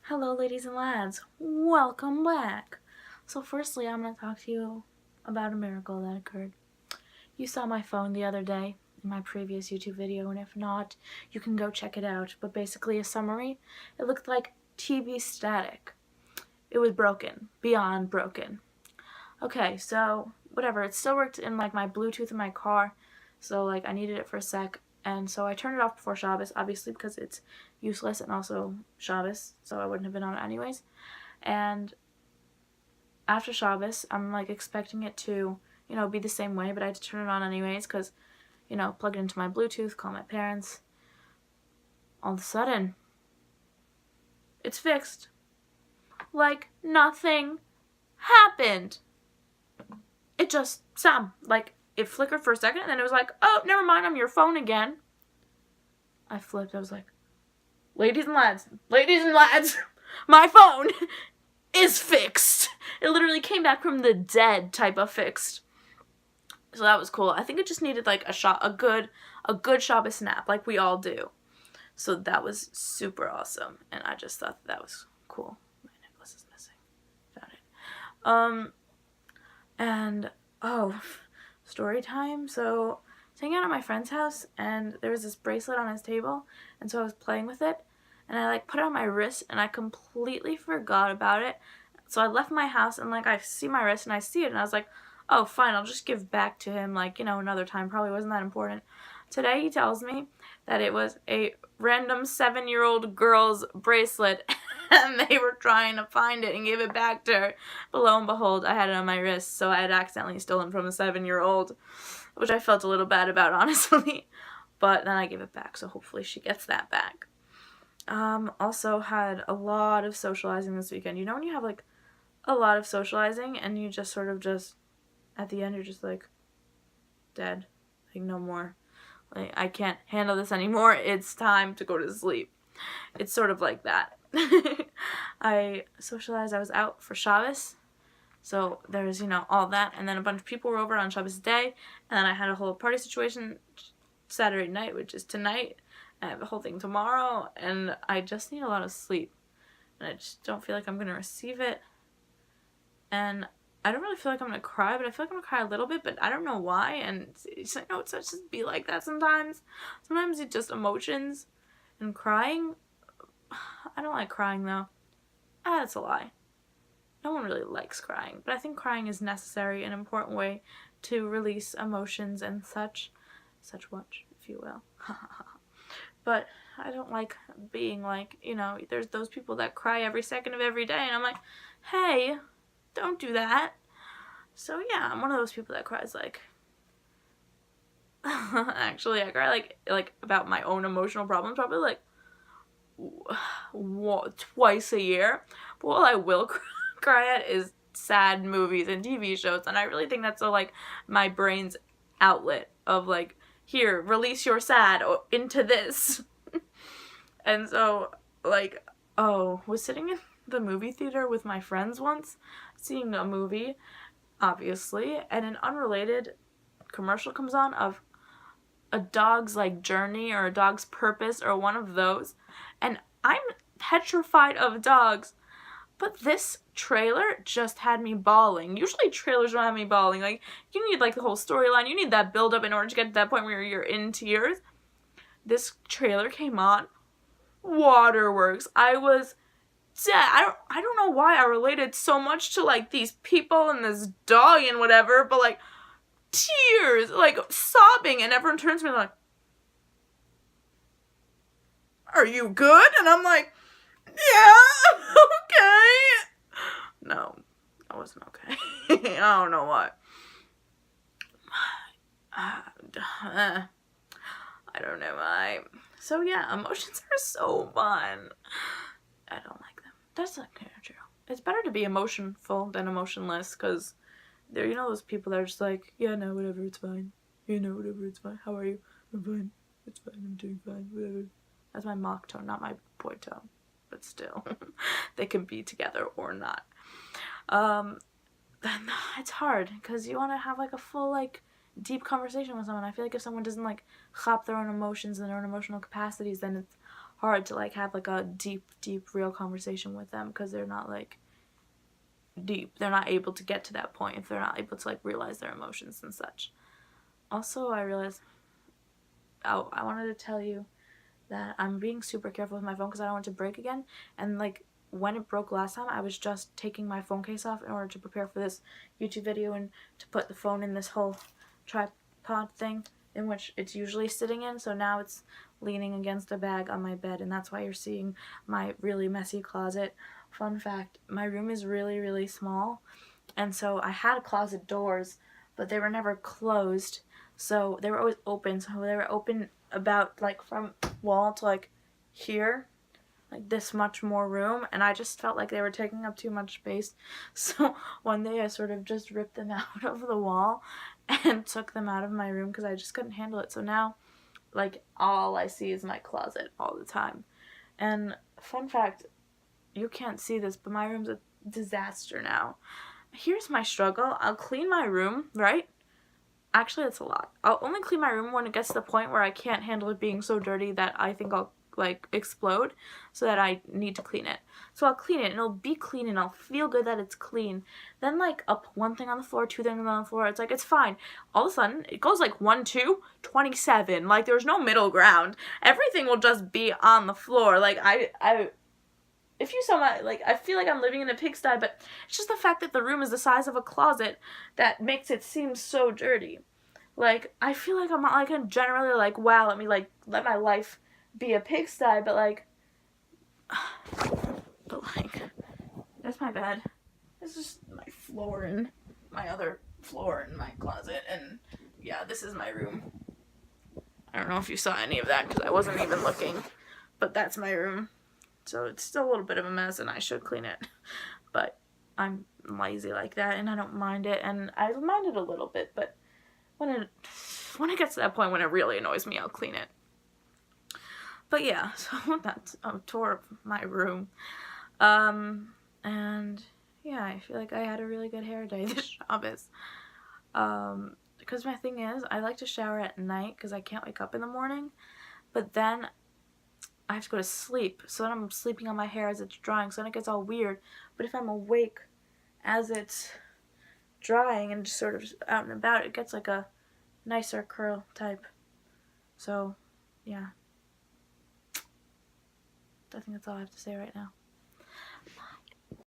Hello, ladies and lads. Welcome back. So firstly, I'm going to talk to you about a miracle that occurred. You saw my phone the other day in my previous YouTube video, and if not, you can go check it out. But basically, a summary, it looked like TV static. It was broken, beyond broken. Okay, so whatever, it still worked in like my Bluetooth in my car, so like I needed it for a sec. And so I turned it off before Shabbos, obviously because it's useless and also Shabbos, so I wouldn't have been on it anyways. And after Shabbos, I'm like expecting it to, be the same way, but I had to turn it on anyways because, plug it into my Bluetooth, call my parents. All of a sudden, it's fixed. Like nothing happened. It just stopped. Like it flickered for a second and then it was like, oh, never mind, I'm your phone again. I flipped. I was like, ladies and lads, my phone is fixed. It literally came back from the dead type of fixed. So that was cool. I think it just needed like a good Shabbos nap like we all do. So that was super awesome. And I just thought that was cool. My necklace is missing. Found it. And story time. So I was hanging out at my friend's house and there was this bracelet on his table, and so I was playing with it and I like put it on my wrist and I completely forgot about it. So I left my house and like I see my wrist and I see it and I was like, oh fine, I'll just give back to him like, another time. Probably wasn't that important. Today he tells me that it was a random 7-year-old girl's bracelet and they were trying to find it and give it back to her. But lo and behold, I had it on my wrist, so I had accidentally stolen from a 7-year-old, which I felt a little bad about, honestly. But then I gave it back, so hopefully she gets that back. Also had a lot of socializing this weekend. You know when you have like a lot of socializing and you just sort of at the end you're just like dead. Like no more. Like I can't handle this anymore. It's time to go to sleep. It's sort of like that. I socialized. I was out for Shabbos. So there's, all that. And then a bunch of people were over on Shabbos day. And then I had a whole party situation Saturday night, which is tonight. I have the whole thing tomorrow. And I just need a lot of sleep. And I just don't feel like I'm going to receive it. And I don't really feel like I'm going to cry, but I feel like I'm going to cry a little bit, but I don't know why. And it's just be like that sometimes. Sometimes it's just emotions. And crying, I don't like crying though. That's a lie. No one really likes crying, but I think crying is necessary, an important way to release emotions and such what, if you will. But I don't like being like, there's those people that cry every second of every day, and I'm like, hey, don't do that. So yeah, I'm one of those people that cries like, actually I cry like about my own emotional problems probably like twice a year. But what I will cry at is sad movies and TV shows, and I really think that's like my brain's outlet of like, here, release your sad into this. And so like, was sitting in the movie theater with my friends once, seeing a movie, obviously, and an unrelated commercial comes on of a dog's like journey or a dog's purpose or one of those, and I'm petrified of dogs, but this trailer just had me bawling. Usually trailers don't have me bawling. Like, you need like the whole storyline, you need that build up in order to get to that point where you're in tears. This trailer came on, waterworks. I was dead. I don't know why I related so much to like these people and this dog and whatever, but like tears, like sobbing, and everyone turns to me like, are you good? And I'm like, yeah, okay. No, I wasn't okay. I don't know what. I don't know why. So yeah, emotions are so fun. I don't like them. That's not true. It's better to be emotionful than emotionless, because they're, those people that are just like, yeah, no, whatever, it's fine. Whatever, it's fine. How are you? I'm fine. It's fine. I'm doing fine. Whatever. That's my mock tone, not my boy tone. But still, they can be together or not. It's hard, because you want to have like a full like deep conversation with someone. I feel like if someone doesn't like hop their own emotions and their own emotional capacities, then it's hard to like have like a deep real conversation with them, because they're not like deep. They're not able to get to that point if they're not able to like realize their emotions and such. Also, I realized, oh, I wanted to tell you that I'm being super careful with my phone because I don't want it to break again. And like when it broke last time, I was just taking my phone case off in order to prepare for this YouTube video and to put the phone in this whole tripod thing in which it's usually sitting in. So now it's leaning against a bag on my bed, and that's why you're seeing my really messy closet. Fun fact, my room is really small, and so I had closet doors, but they were never closed, so they were always open. So they were open about like from wall to like here, like this much more room, and I just felt like they were taking up too much space. So one day I sort of just ripped them out of the wall and took them out of my room because I just couldn't handle it. So now like all I see is my closet all the time. And fun fact, you can't see this, but my room's a disaster now. Here's my struggle. I'll clean my room, right? Actually, that's a lot. I'll only clean my room when it gets to the point where I can't handle it being so dirty that I think I'll like explode, so that I need to clean it. So I'll clean it and it'll be clean and I'll feel good that it's clean. Then like up one thing on the floor, two things on the floor, it's like it's fine. All of a sudden it goes like 1, 2, 27. Like there's no middle ground. Everything will just be on the floor. Like I if you saw my, like, I feel like I'm living in a pigsty, but it's just the fact that the room is the size of a closet that makes it seem so dirty. Like, I feel like I'm not, like, I'm generally, like, wow, let me, like, let my life be a pigsty, but, like, that's my bed. This is my floor and my other floor in my closet, and, yeah, this is my room. I don't know if you saw any of that, because I wasn't even looking, but that's my room. So it's still a little bit of a mess and I should clean it, but I'm lazy like that and I don't mind it, and I mind it a little bit, but when it gets to that point when it really annoys me, I'll clean it. But yeah, so that's a tour of my room. And yeah, I feel like I had a really good hair day this Shabbos. Because my thing is, I like to shower at night because I can't wake up in the morning, but then I have to go to sleep, so then I'm sleeping on my hair as it's drying, so then it gets all weird. But if I'm awake as it's drying and just sort of out and about, it gets like a nicer curl type. So, yeah. I think that's all I have to say right now.